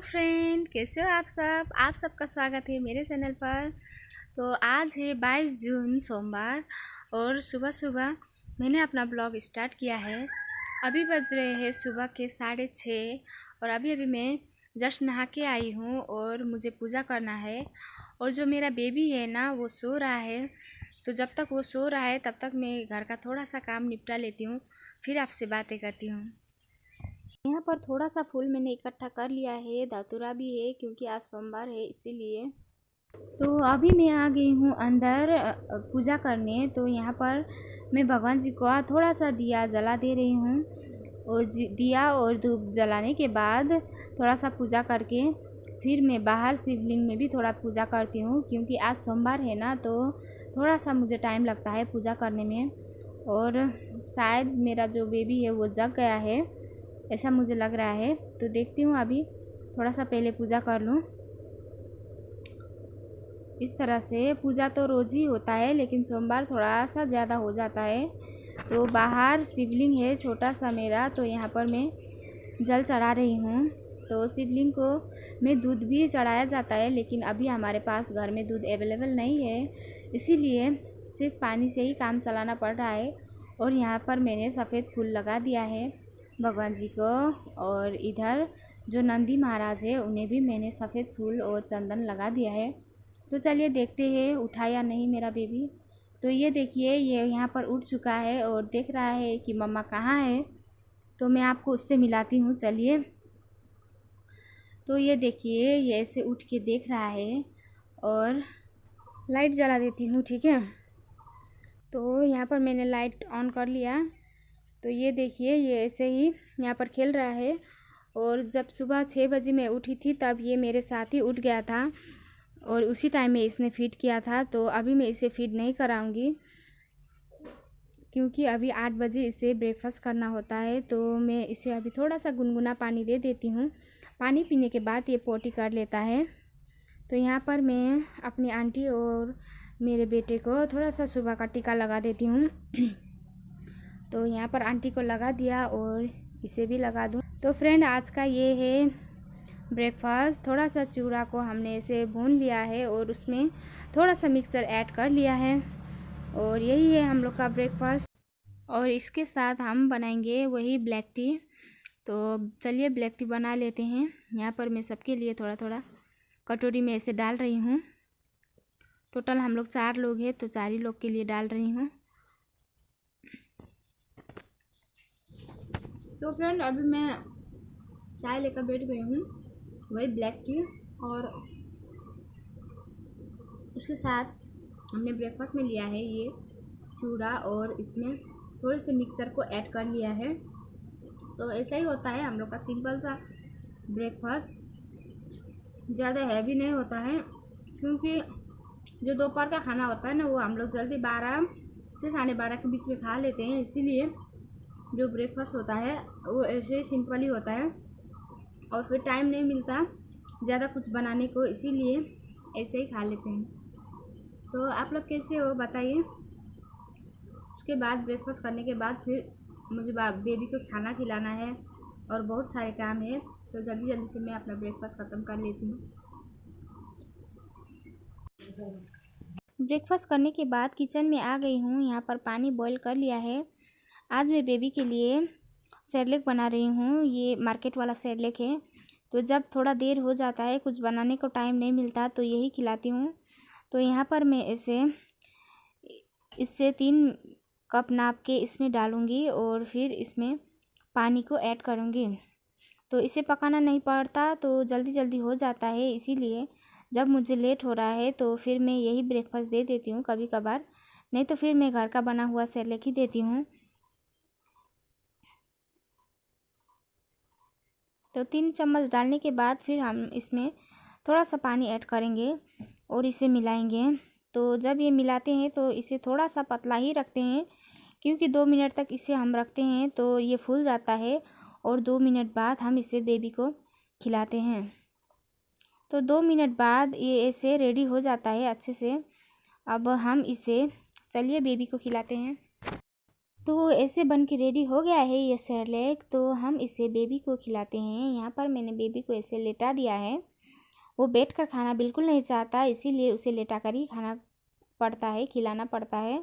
Friend, कैसे हो आप सबका स्वागत है मेरे चैनल पर। तो आज है 22 जून सोमवार और सुबह सुबह मैंने अपना ब्लॉग स्टार्ट किया है। अभी बज रहे हैं सुबह के 6:30 और अभी मैं जस्ट नहा के आई हूँ और मुझे पूजा करना है। और जो मेरा बेबी है ना वो सो रहा है, तो जब तक वो सो रहा है तब तक मैं घर का थोड़ा सा काम निपटा लेती हूँ, फिर आपसे बातें करती हूँ। यहाँ पर थोड़ा सा फूल मैंने इकट्ठा कर लिया है, धतूरा भी है क्योंकि आज सोमवार है इसीलिए। तो अभी मैं आ गई हूँ अंदर पूजा करने। तो यहाँ पर मैं भगवान जी को थोड़ा सा दिया जला दे रही हूँ और दिया और धूप जलाने के बाद थोड़ा सा पूजा करके फिर मैं बाहर शिवलिंग में भी थोड़ा पूजा करती हूँ, क्योंकि आज सोमवार है ना, तो थोड़ा सा मुझे टाइम लगता है पूजा करने में। और शायद मेरा जो बेबी है वो जग गया है, ऐसा मुझे लग रहा है। तो देखती हूँ, अभी थोड़ा सा पहले पूजा कर लूँ। इस तरह से पूजा तो रोज़ ही होता है, लेकिन सोमवार थोड़ा सा ज़्यादा हो जाता है। तो बाहर शिवलिंग है छोटा सा मेरा, तो यहाँ पर मैं जल चढ़ा रही हूँ। तो शिवलिंग को में दूध भी चढ़ाया जाता है, लेकिन अभी हमारे पास घर में दूध अवेलेबल नहीं है, इसीलिए सिर्फ पानी से ही काम चलाना पड़ रहा है। और यहाँ पर मैंने सफ़ेद फूल लगा दिया है भगवान जी को, और इधर जो नंदी महाराज है उन्हें भी मैंने सफ़ेद फूल और चंदन लगा दिया है। तो चलिए देखते हैं उठा या नहीं मेरा बेबी। तो ये देखिए, ये यहाँ पर उठ चुका है और देख रहा है कि मम्मा कहाँ है। तो मैं आपको उससे मिलाती हूँ, चलिए। तो ये देखिए, ये ऐसे उठ के देख रहा है और लाइट जला देती हूँ, ठीक है। तो यहाँ पर मैंने लाइट ऑन कर लिया। तो ये देखिए, ये ऐसे ही यहाँ पर खेल रहा है। और जब सुबह 6 बजे मैं उठी थी तब ये मेरे साथ ही उठ गया था और उसी टाइम में इसने फीड किया था। तो अभी मैं इसे फीड नहीं कराऊंगी, क्योंकि अभी 8 बजे इसे ब्रेकफास्ट करना होता है। तो मैं इसे अभी थोड़ा सा गुनगुना पानी दे देती हूँ। पानी पीने के बाद ये पोटी कर लेता है। तो यहाँ पर मैं अपनी आंटी और मेरे बेटे को थोड़ा सा सुबह का टीका लगा देती हूँ। तो यहाँ पर आंटी को लगा दिया और इसे भी लगा दूँ। तो फ्रेंड, आज का ये है ब्रेकफास्ट। थोड़ा सा चूड़ा को हमने इसे भून लिया है और उसमें थोड़ा सा मिक्सचर ऐड कर लिया है, और यही है हम लोग का ब्रेकफास्ट। और इसके साथ हम बनाएंगे वही ब्लैक टी। तो चलिए ब्लैक टी बना लेते हैं। यहाँ पर मैं सबके लिए थोड़ा थोड़ा कटोरी में ऐसे डाल रही हूँ। टोटल हम लोग 4 लोग हैं, तो 4 ही लोग के लिए डाल रही हूँ। तो फ्रेंड, अभी मैं चाय लेकर बैठ गई हूँ, वही ब्लैक टी, और उसके साथ हमने ब्रेकफास्ट में लिया है ये चूड़ा और इसमें थोड़े से मिक्सचर को ऐड कर लिया है। तो ऐसा ही होता है हम लोग का सिंपल सा ब्रेकफास्ट, ज़्यादा हैवी नहीं होता है, क्योंकि जो दोपहर का खाना होता है ना वो हम लोग जल्दी 12 से 12:30 के बीच में खा लेते हैं, इसीलिए जो ब्रेकफास्ट होता है वो ऐसे सिंपल ही होता है और फिर टाइम नहीं मिलता ज़्यादा कुछ बनाने को, इसीलिए ऐसे ही खा लेते हैं। तो आप लोग कैसे हो बताइए। उसके बाद ब्रेकफास्ट करने के बाद फिर मुझे बेबी को खाना खिलाना है और बहुत सारे काम है, तो जल्दी जल्दी से मैं अपना ब्रेकफास्ट ख़त्म कर लेती हूँ। ब्रेकफास्ट करने के बाद किचन में आ गई हूँ। यहाँ पर पानी बॉईल कर लिया है। आज मैं बेबी के लिए सेरेलैक बना रही हूँ। ये मार्केट वाला सेरेलैक है। तो जब थोड़ा देर हो जाता है, कुछ बनाने को टाइम नहीं मिलता, तो यही खिलाती हूँ। तो यहाँ पर मैं इससे 3 कप नाप के इसमें डालूँगी और फिर इसमें पानी को ऐड करूँगी। तो इसे पकाना नहीं पड़ता, तो जल्दी जल्दी हो जाता है, इसीलिए जब मुझे लेट हो रहा है तो फिर मैं यही ब्रेकफास्ट दे देती हूँ कभी कभार, नहीं तो फिर मैं घर का बना हुआ सेरेलैक ही देती हूँ। तो 3 चम्मच डालने के बाद फिर हम इसमें थोड़ा सा पानी ऐड करेंगे और इसे मिलाएंगे। तो जब ये मिलाते हैं तो इसे थोड़ा सा पतला ही रखते हैं, क्योंकि 2 मिनट तक इसे हम रखते हैं तो ये फूल जाता है और 2 मिनट बाद हम इसे बेबी को खिलाते हैं। तो 2 मिनट बाद ये ऐसे रेडी हो जाता है अच्छे से। अब हम इसे, चलिए बेबी को खिलाते हैं। तो ऐसे बन के रेडी हो गया है ये सेरेलैक। तो हम इसे बेबी को खिलाते हैं। यहाँ पर मैंने बेबी को ऐसे लेटा दिया है। वो बैठकर खाना बिल्कुल नहीं चाहता, इसीलिए उसे लेटा कर ही खाना पड़ता है, खिलाना पड़ता है।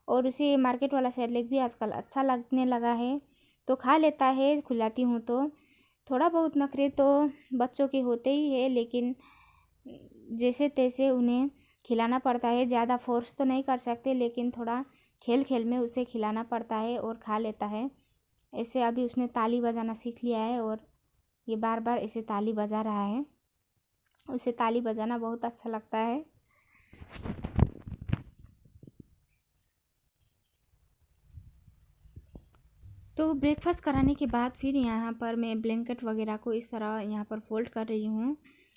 और उसे मार्केट वाला सेरेलैक भी आजकल अच्छा लगने लगा है, तो खा लेता है खिलाती हूँ तो। थोड़ा बहुत नखरे तो बच्चों के होते ही है, लेकिन जैसे तैसे उन्हें खिलाना पड़ता है। ज़्यादा फोर्स तो नहीं कर सकते, लेकिन थोड़ा खेल खेल में उसे खिलाना पड़ता है और खा लेता है। ऐसे अभी उसने ताली बजाना सीख लिया है और ये बार बार इसे ताली बजा रहा है। उसे ताली बजाना बहुत अच्छा लगता है। तो ब्रेकफास्ट कराने के बाद फिर यहाँ पर मैं ब्लैंकेट वगैरह को इस तरह यहाँ पर फोल्ड कर रही हूँ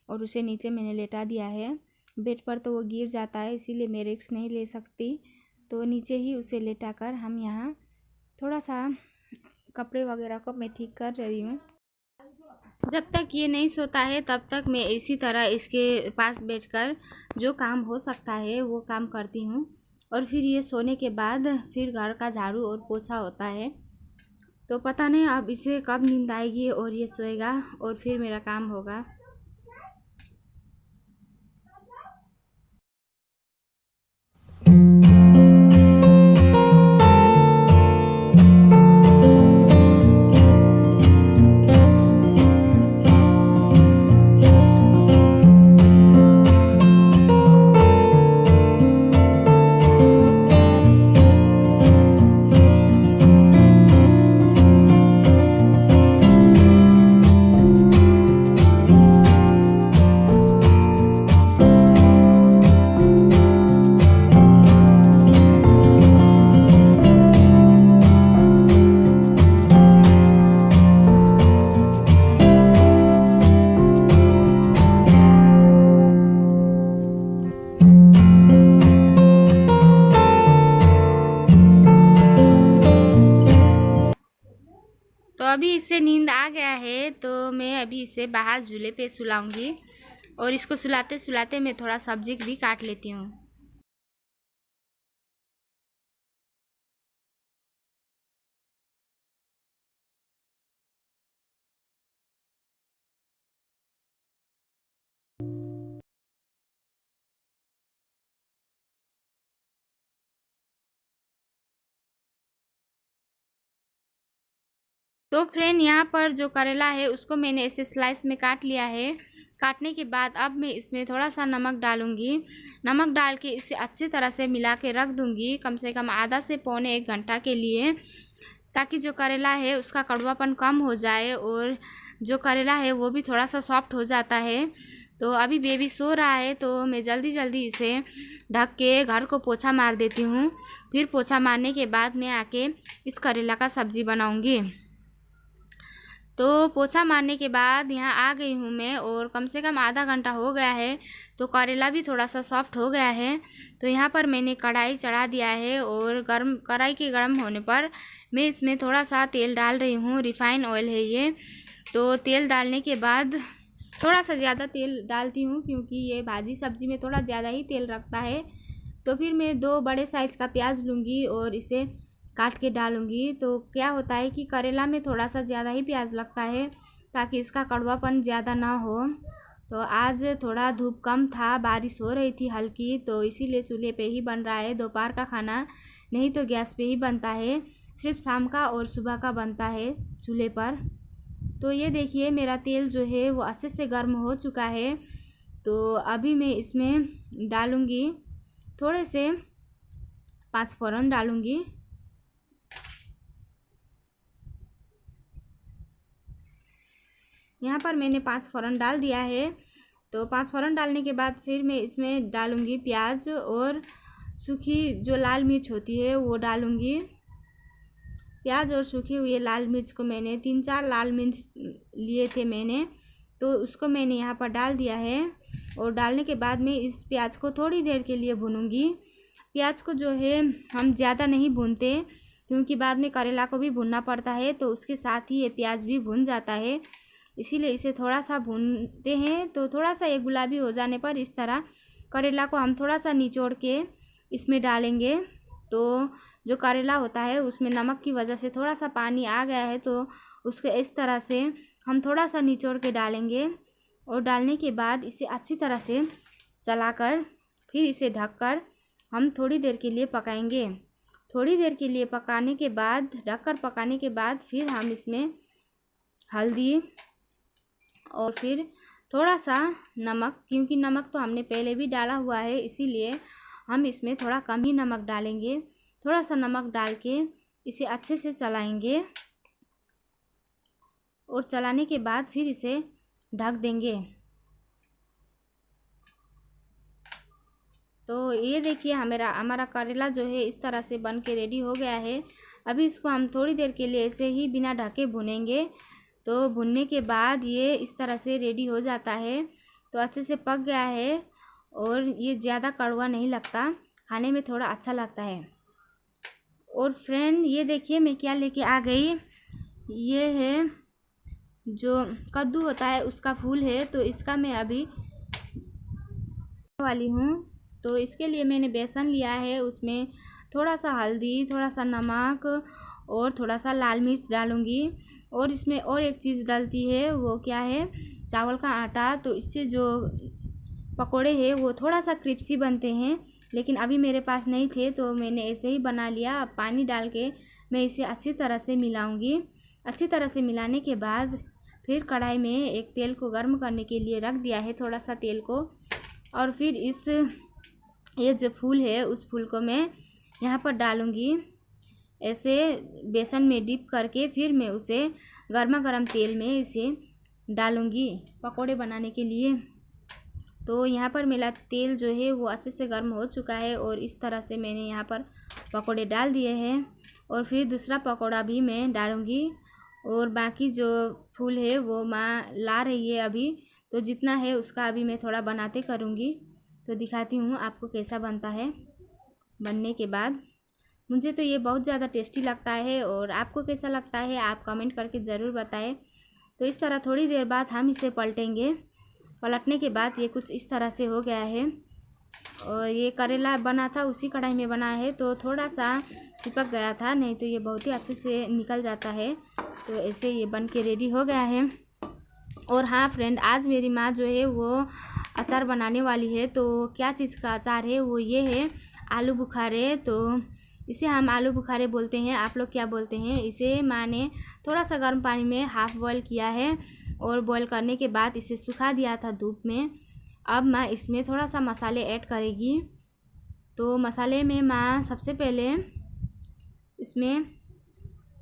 और उसे नीचे मैंने लेटा दिया है। बेड पर तो वो गिर जाता है, इसीलिए मैं रिस्क नहीं ले सकती, तो नीचे ही उसे लेटा कर हम यहाँ थोड़ा सा कपड़े वगैरह को मैं ठीक कर रही हूँ। जब तक ये नहीं सोता है तब तक मैं इसी तरह इसके पास बैठकर जो काम हो सकता है वो काम करती हूँ। और फिर ये सोने के बाद फिर घर का झाड़ू और पोछा होता है। तो पता नहीं अब इसे कब नींद आएगी और ये सोएगा और फिर मेरा काम होगा। तो अभी इसे नींद आ गया है, तो मैं अभी इसे बाहर झूले पे सुलाऊंगी और इसको सुलाते सुलाते मैं थोड़ा सब्जी भी काट लेती हूँ। तो फ्रेंड, यहाँ पर जो करेला है उसको मैंने ऐसे स्लाइस में काट लिया है। काटने के बाद अब मैं इसमें थोड़ा सा नमक डालूंगी। नमक डाल के इसे अच्छी तरह से मिला के रख दूंगी कम से कम आधा से पौने 1 घंटा के लिए, ताकि जो करेला है उसका कड़वापन कम हो जाए और जो करेला है वो भी थोड़ा सा सॉफ्ट हो जाता है। तो अभी बेबी सो रहा है, तो मैं जल्दी जल्दी इसे ढक के घर को पोछा मार देती हूँ। फिर पोछा मारने के बाद मैं आके इस करेला का सब्ज़ी बनाऊँगी। तो पोछा मारने के बाद यहाँ आ गई हूँ मैं और कम से कम आधा घंटा हो गया है, तो करेला भी थोड़ा सा सॉफ्ट हो गया है। तो यहाँ पर मैंने कढ़ाई चढ़ा दिया है और कढ़ाई के गर्म होने पर मैं इसमें थोड़ा सा तेल डाल रही हूँ। रिफाइन ऑयल है ये। तो तेल डालने के बाद थोड़ा सा ज़्यादा तेल डालती हूँ, क्योंकि ये भाजी सब्जी में थोड़ा ज़्यादा ही तेल रखता है। तो फिर मैं 2 बड़े साइज़ का प्याज लूँगी और इसे काट के डालूँगी। तो क्या होता है कि करेला में थोड़ा सा ज़्यादा ही प्याज लगता है, ताकि इसका कड़वापन ज़्यादा ना हो। तो आज थोड़ा धूप कम था, बारिश हो रही थी हल्की, तो इसीलिए चूल्हे पे ही बन रहा है दोपहर का खाना, नहीं तो गैस पे ही बनता है। सिर्फ शाम का और सुबह का बनता है चूल्हे पर। तो ये देखिए मेरा तेल जो है वो अच्छे से गर्म हो चुका है। तो अभी मैं इसमें डालूँगी थोड़े से 5 फ़ोरन डालूँगी। यहाँ पर मैंने 5 फ़ोरन डाल दिया है। तो 5 फ़ोरन डालने के बाद फिर मैं इसमें डालूँगी प्याज और सूखी जो लाल मिर्च होती है वो डालूँगी। प्याज और सूखी हुई लाल मिर्च को मैंने 3-4 लाल मिर्च लिए थे मैंने, तो उसको मैंने यहाँ पर डाल दिया है। और डालने के बाद मैं इस प्याज को थोड़ी देर के लिए भूनूँगी। प्याज को जो है हम ज़्यादा नहीं भूनते, क्योंकि बाद में करेला को भी भूनना पड़ता है, तो उसके साथ ही ये प्याज भी भून जाता है। इसीलिए इसे थोड़ा सा भूनते हैं। तो थोड़ा सा ये गुलाबी हो जाने पर इस तरह करेला को हम थोड़ा सा निचोड़ के इसमें डालेंगे। तो जो करेला होता है उसमें नमक की वजह से थोड़ा सा पानी आ गया है, तो उसको इस तरह से हम थोड़ा सा निचोड़ के डालेंगे। और डालने के बाद इसे अच्छी तरह से चलाकर फिर इसे ढककर हम थोड़ी देर के लिए पकाएंगे। थोड़ी देर के लिए पकाने के बाद, ढककर पकाने के बाद फिर हम इसमें हल्दी और फिर थोड़ा सा नमक, क्योंकि नमक तो हमने पहले भी डाला हुआ है इसीलिए हम इसमें थोड़ा कम ही नमक डालेंगे। थोड़ा सा नमक डाल के इसे अच्छे से चलाएंगे और चलाने के बाद फिर इसे ढक देंगे। तो ये देखिए हमारा करेला जो है इस तरह से बन के रेडी हो गया है। अभी इसको हम थोड़ी देर के लिए ऐसे ही बिना ढके भुनेंगे। तो भुनने के बाद ये इस तरह से रेडी हो जाता है। तो अच्छे से पक गया है और ये ज़्यादा कड़वा नहीं लगता, खाने में थोड़ा अच्छा लगता है। और फ्रेंड ये देखिए मैं क्या लेके आ गई, ये है जो कद्दू होता है उसका फूल है। तो इसका मैं अभी वाली हूँ। तो इसके लिए मैंने बेसन लिया है, उसमें थोड़ा सा हल्दी, थोड़ा सा नमक और थोड़ा सा लाल मिर्च डालूँगी। और इसमें और एक चीज़ डलती है, वो क्या है, चावल का आटा। तो इससे जो पकोड़े हैं वो थोड़ा सा क्रिस्पी बनते हैं, लेकिन अभी मेरे पास नहीं थे तो मैंने ऐसे ही बना लिया। अब पानी डाल के मैं इसे अच्छी तरह से मिलाऊंगी। अच्छी तरह से मिलाने के बाद फिर कढ़ाई में एक तेल को गर्म करने के लिए रख दिया है, थोड़ा सा तेल को। और फिर ये जो फूल है उस फूल को मैं यहाँ पर डालूँगी, ऐसे बेसन में डिप करके फिर मैं उसे गर्मा गर्म तेल में इसे डालूँगी पकोड़े बनाने के लिए। तो यहाँ पर मेरा तेल जो है वो अच्छे से गर्म हो चुका है और इस तरह से मैंने यहाँ पर पकोड़े डाल दिए हैं। और फिर दूसरा पकोड़ा भी मैं डालूँगी और बाकी जो फूल है वो माँ ला रही है अभी, तो जितना है उसका अभी मैं थोड़ा बनाते करूँगी। तो दिखाती हूँ आपको कैसा बनता है बनने के बाद। मुझे तो ये बहुत ज़्यादा टेस्टी लगता है और आपको कैसा लगता है आप कमेंट करके ज़रूर बताएं। तो इस तरह थोड़ी देर बाद हम इसे पलटेंगे। पलटने के बाद ये कुछ इस तरह से हो गया है। और ये करेला बना था उसी कढ़ाई में बना है, तो थोड़ा सा चिपक गया था, नहीं तो ये बहुत ही अच्छे से निकल जाता है। तो ऐसे ये बन के रेडी हो गया है। और हाँ फ्रेंड, आज मेरी माँ जो है वो अचार बनाने वाली है। तो क्या चीज़ का अचार है, वो ये है आलू बुखारे। तो इसे हम आलू बुखारे बोलते हैं, आप लोग क्या बोलते हैं? इसे माँ ने थोड़ा सा गर्म पानी में हाफ़ बॉयल किया है और बॉयल करने के बाद इसे सुखा दिया था धूप में। अब माँ इसमें थोड़ा सा मसाले ऐड करेगी। तो मसाले में माँ सबसे पहले इसमें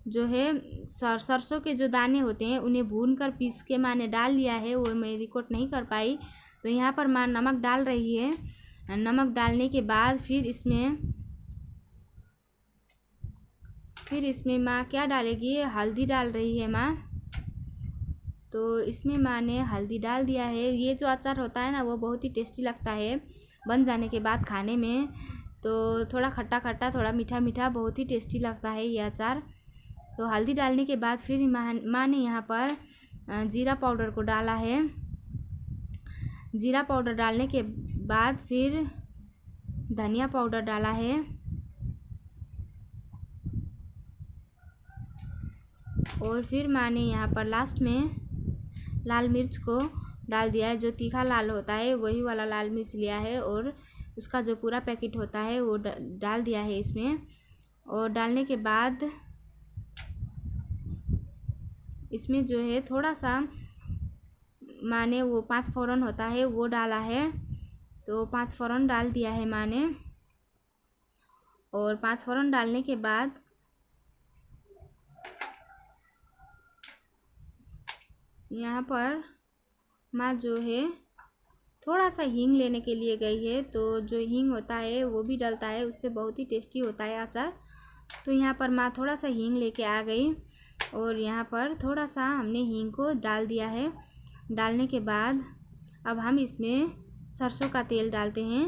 जो है सरसों के जो दाने होते हैं उन्हें भूनकर पीस के माँ ने डाल लिया है, वो मैं रिकॉर्ड नहीं कर पाई। तो यहाँ पर माँ नमक डाल रही है। नमक डालने के बाद फिर इसमें माँ क्या डालेगी, हल्दी डाल रही है माँ। तो इसमें माँ ने हल्दी डाल दिया है। ये जो अचार होता है ना वो बहुत ही टेस्टी लगता है बन जाने के बाद खाने में। तो थोड़ा खट्टा खट्टा, थोड़ा मीठा मीठा, बहुत ही टेस्टी लगता है ये अचार। तो हल्दी डालने के बाद फिर माँ ने यहाँ पर जीरा पाउडर को डाला है। जीरा पाउडर डालने के बाद फिर धनिया पाउडर डाला है। और फिर माँ ने यहाँ पर लास्ट में लाल मिर्च को डाल दिया है। जो तीखा लाल होता है वही वाला लाल मिर्च लिया है और उसका जो पूरा पैकेट होता है वो डाल दिया है इसमें। और डालने के बाद इसमें जो है थोड़ा सा माँ ने वो 5 फ़ोरन होता है वो डाला है। तो 5 फ़ोरन डाल दिया है माँ ने। और 5 फ़ोरन डालने के बाद यहाँ पर माँ जो है थोड़ा सा हींग लेने के लिए गई है। तो जो हींग होता है वो भी डलता है, उससे बहुत ही टेस्टी होता है अचार। तो यहाँ पर माँ थोड़ा सा हींग लेके आ गई और यहाँ पर थोड़ा सा हमने हींग को डाल दिया है। डालने के बाद अब हम इसमें सरसों का तेल डालते हैं।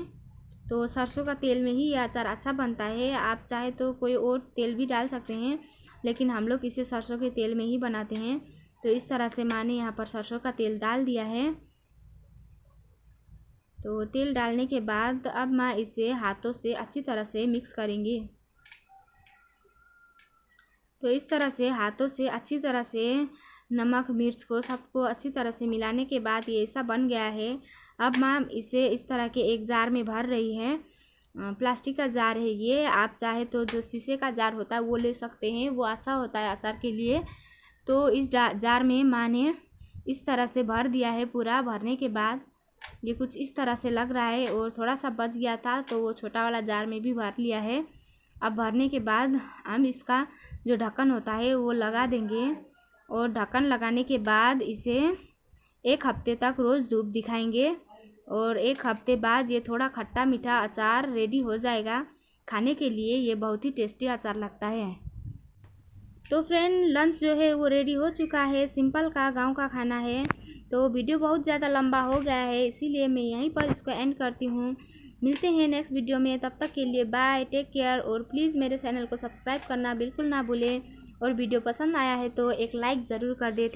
तो सरसों का तेल में ही ये अचार अच्छा बनता है। आप चाहे तो कोई और तेल भी डाल सकते हैं, लेकिन हम लोग इसे सरसों के तेल में ही बनाते हैं। तो इस तरह से माँ ने यहाँ पर सरसों का तेल डाल दिया है। तो तेल डालने के बाद अब माँ इसे हाथों से अच्छी तरह से मिक्स करेंगी। तो इस तरह से हाथों से अच्छी तरह से नमक मिर्च को सबको अच्छी तरह से मिलाने के बाद ये ऐसा बन गया है। अब मैम इसे इस तरह के एक जार में भर रही है। प्लास्टिक का जार है ये, आप चाहे तो जो शीशे का जार होता है वो ले सकते हैं, वो अच्छा होता है अचार के लिए। तो इस जार में माँ ने इस तरह से भर दिया है। पूरा भरने के बाद ये कुछ इस तरह से लग रहा है, और थोड़ा सा बच गया था तो वो छोटा वाला जार में भी भर लिया है। अब भरने के बाद हम इसका जो ढक्कन होता है वो लगा देंगे, और ढक्कन लगाने के बाद इसे 1 हफ्ते तक रोज़ धूप दिखाएंगे, और 1 हफ्ते बाद ये थोड़ा खट्टा मीठा अचार रेडी हो जाएगा खाने के लिए। ये बहुत ही टेस्टी अचार लगता है। तो फ्रेंड लंच जो है वो रेडी हो चुका है, सिंपल का गांव का खाना है। तो वीडियो बहुत ज़्यादा लंबा हो गया है, इसीलिए मैं यहीं पर इसको एंड करती हूँ। मिलते हैं नेक्स्ट वीडियो में, तब तक के लिए बाय, टेक केयर। और प्लीज़ मेरे चैनल को सब्सक्राइब करना बिल्कुल ना भूलें, और वीडियो पसंद आया है तो एक लाइक ज़रूर कर दें।